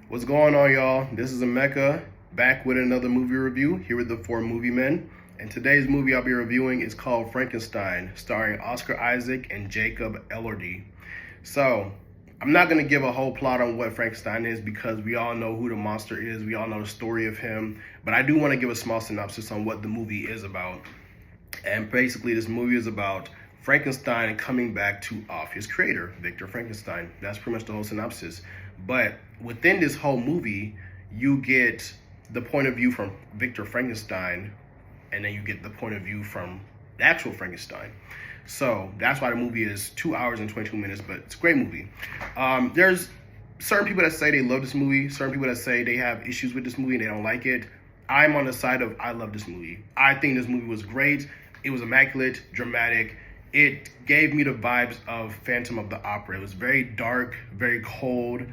What's going on, y'all? This is Emeka, back with another movie review, here with the four movie men. And today's movie I'll be reviewing is called Frankenstein, starring Oscar Isaac and Jacob Elordi. So, I'm not going to give a whole plot on what Frankenstein is because we all know who the monster is, we all know the story of him, but I do want to give a small synopsis on what the movie is about. And basically, this movie is about Frankenstein coming back to off his creator, Victor Frankenstein. That's pretty much the whole synopsis. But within this whole movie, you get the point of view from Victor Frankenstein, and then you get the point of view from the actual Frankenstein. So that's why the movie is 2 hours and 22 minutes, but it's a great movie. There's certain people that say they love this movie, certain people that say they have issues with this movie and they don't like it. I'm on the side of I love this movie. I think this movie was great. It was immaculate, dramatic. It gave me the vibes of Phantom of the Opera. It was very dark, very cold,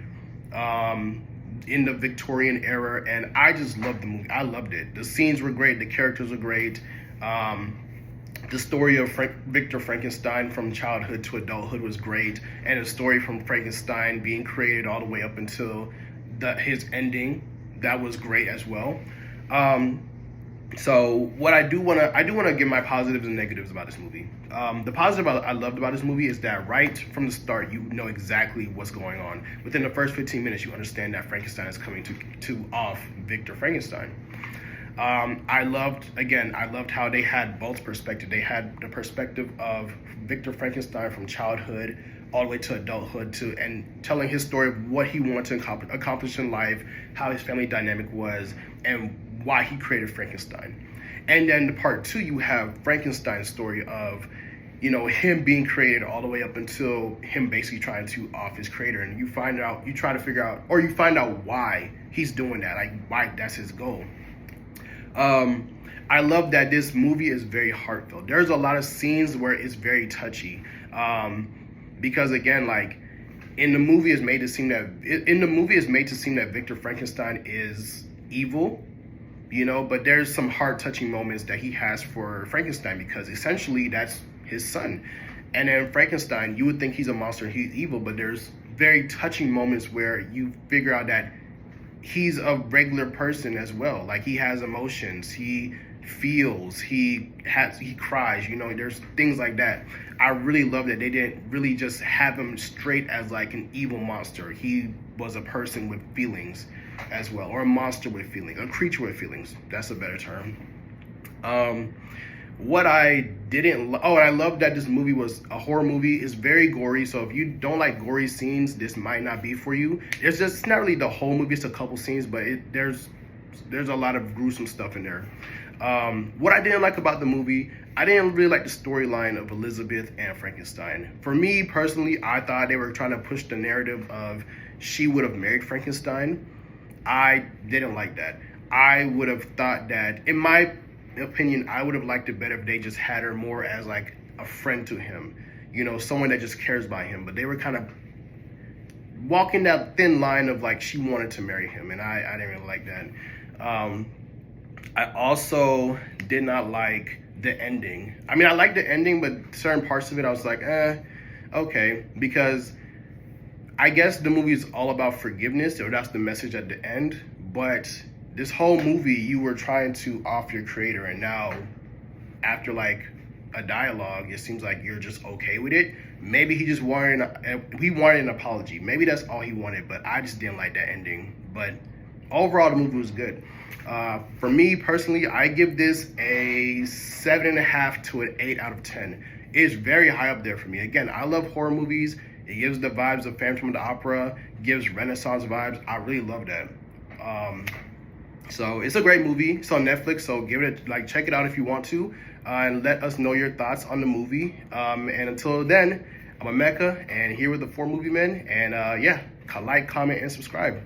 in the Victorian era, and I just loved the movie. I loved it. The scenes were great. The characters were great. The story of Victor Frankenstein from childhood to adulthood was great, and the story from Frankenstein being created all the way up until his ending, that was great as well. So what I do want to give my positives and negatives about this movie. The positive I loved about this movie is that right from the start, you know exactly what's going on. Within the first 15 minutes, you understand that Frankenstein is coming to off Victor Frankenstein. I loved how they had both perspectives. They had the perspective of Victor Frankenstein from childhood all the way to adulthood, and telling his story of what he wanted to accomplish in life, how his family dynamic was, and why he created Frankenstein. And then the part two, you have Frankenstein's story of, him being created all the way up until him basically trying to off his creator. And you find out why he's doing that, like why that's his goal. I love that this movie is very heartfelt. There's a lot of scenes where it's very touchy. Because again, like in the movie is made to seem that Victor Frankenstein is evil, but there's some heart touching moments that he has for Frankenstein, because essentially that's his son. And then Frankenstein, you would think he's a monster, he's evil, but there's very touching moments where you figure out that he's a regular person as well. Like, he has emotions, he feels, he cries, there's things like that. I really love that they didn't really just have him straight as like an evil monster. He was a person with feelings as well, or a monster with feelings, a creature with feelings. That's a better term. What I didn't, I love that this movie was a horror movie. It's very gory, so if you don't like gory scenes, this might not be for you. It's not really the whole movie, it's a couple scenes, but there's a lot of gruesome stuff in there. What I didn't like about the movie, I didn't really like the storyline of Elizabeth and Frankenstein. For me personally, I thought they were trying to push the narrative of she would have married Frankenstein. I didn't like that. I would have thought that, in my opinion, I would have liked it better if they just had her more as like a friend to him, someone that just cares about him. But they were kind of walking that thin line of like she wanted to marry him, and I didn't really like that. I also did not like the ending. I mean, I liked the ending, but certain parts of it I was like, okay, because I guess the movie is all about forgiveness, or that's the message at the end. But this whole movie, you were trying to off your creator, and now after like a dialogue, it seems like you're just okay with it. Maybe he just wanted an apology. Maybe that's all he wanted, but I just didn't like that ending. But overall, the movie was good. For me personally, I give this a 7.5 to an 8 out of 10. It's very high up there for me. Again, I love horror movies. It gives the vibes of Phantom of the Opera, gives Renaissance vibes. I really love that. So it's a great movie. It's on Netflix, so check it out if you want to, and let us know your thoughts on the movie. And until then, I'm Emeka, and here with the four movie men. And like, comment, and subscribe.